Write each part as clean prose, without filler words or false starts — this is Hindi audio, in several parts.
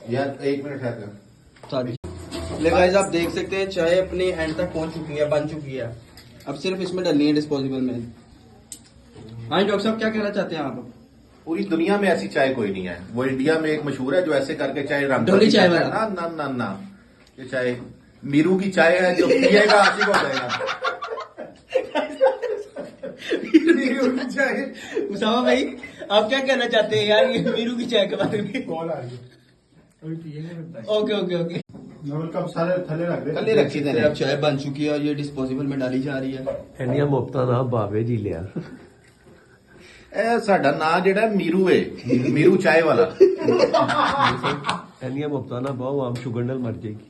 यार 1 मिनट है। ले गाइस आप देख सकते हैं चाय अपने एंड तक पहुंच चुकी है, बन चुकी है। अब सिर्फ इसमें डालनी है डिस्पोजेबल में। हाँ डॉक्टर साहब क्या कहना चाहते हैं आप? पूरी दुनिया में ऐसी चाय कोई नहीं है। वो इंडिया में एक मशहूर है जो ऐसे करके चाय डोली चाय वाला। ना ना ना ना, ये चाय मीरू की चाय है, जो पिएगा आशिक हो जाएगा। उसामा भाई आप क्या कहना चाहते हैं यार ये मीरू की चाय के बारे में? कॉल आ रही है। ओके ओके ओके कब सारे थले रख दे, थले रखी थे। अब चाय बन चुकी है और ये डिस्पोजेबल में डाली जा रही है। ਇੰਨੀਆਂ ਮੁਫਤਾਂ ਦਾ ਬਾਵੇ ਜੀ ਲਿਆ। ਇਹ ਸਾਡਾ ਨਾਂ ਜਿਹੜਾ ਮੀਰੂ ਹੈ, ਮੀਰੂ ਚਾय वाला। ਇੰਨੀਆਂ ਮੁਫਤਾਂ ਨਾਲ ਬਹੁਤ ਆਮ ਸ਼ੂਗਰ ਨਾਲ ਮਰ ਜਾਏਗੀ।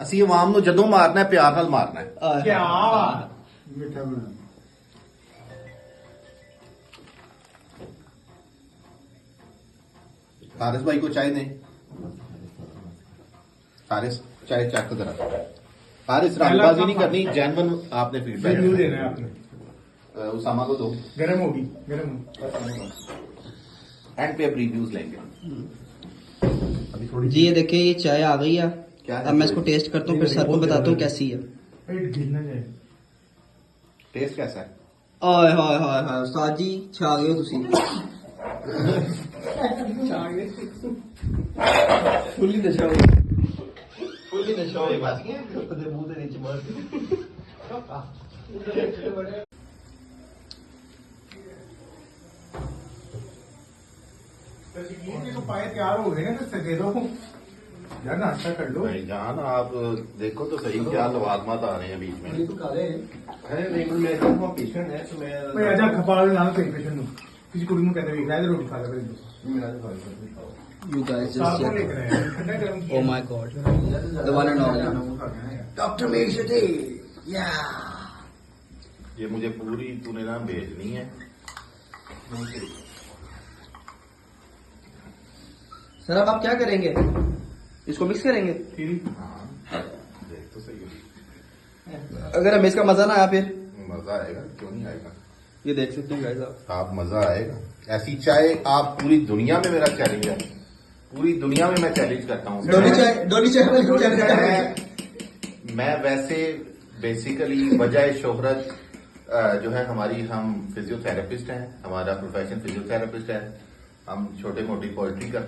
ਅਸੀਂ ਆਵਾਮ ਨੂੰ ਜਦੋਂ ਮਾਰਨਾ ਹੈ ਪਿਆਰ ਨਾਲ ਮਾਰਨਾ ਹੈ। क्या मीठा बना। फारिस भाई को चाय दें। फारिस चाय चेक जरा। फारिस रामबाजी नहीं करनी, जैनवन आपने फीडबैक रिव्यू देना है आपने। उसामा को दो, गरम होगी, गरम होगी। एंड पे अब रिव्यूज लेंगे। अभी थोड़ी जी ये देखिए ये चाय आ गई है। क्या है? अब मैं इसको टेस्ट करता हूँ फिर सर को बताता हूँ कैसी है। पेट गिरना जाए। टेस्ट कैसा है? हाय हाय हाय हाय उस्ताद जी छा गए हो तुसी। फुल्ली नशा हो, फुल्ली नशा हो। ਉਹਦੇ ਮੂੰਹ ਦੇ ਵਿੱਚ ਮਾਰ ਕੇ तो पाए तैयार हो गए ना तो दे दो यार, नाश्ता कर लो। भाईजान आप देखो तो सही, क्या लवाजमात आ रहे हैं बीच में। ਅਰੇ ਨਹੀਂ ਮੈਂ ਤਾਂ ਪੇਸ਼ੈਂਟ ਹੈ तो मैं मैं आजा खपा ना पेशेंट नु किसी कुड़ी नु कहते भी खाए रोटी खा ले। मेरा तो भाई You guys just साथ में check. लेकर आए ठंडा गरम किया। Oh my god. The one and only. Dr. Meshati. Yeah. ये मुझे पूरी तूने ना भेजनी है। सर अब आप क्या करेंगे? इसको मिक्स करेंगे? हाँ, देख तो सही है। अगर हमें इसका मजा ना आया फिर? मजा आएगा, क्यों नहीं आएगा। ये देख सकते हैं गाइस आप। मजा आएगा। ऐसी चाय आप पूरी दुनिया में, मेरा चैलेंज है, पूरी दुनिया में मैं चैलेंज करता हूँ। डोली चाय मैं वैसे बेसिकली वजह शोहरत जो है हमारी, हम फिजियोथेरेपिस्ट हैं, हमारा प्रोफेशन फिजियोथेरेपिस्ट है। हम छोटे मोटी पोल्ट्री करते हैं।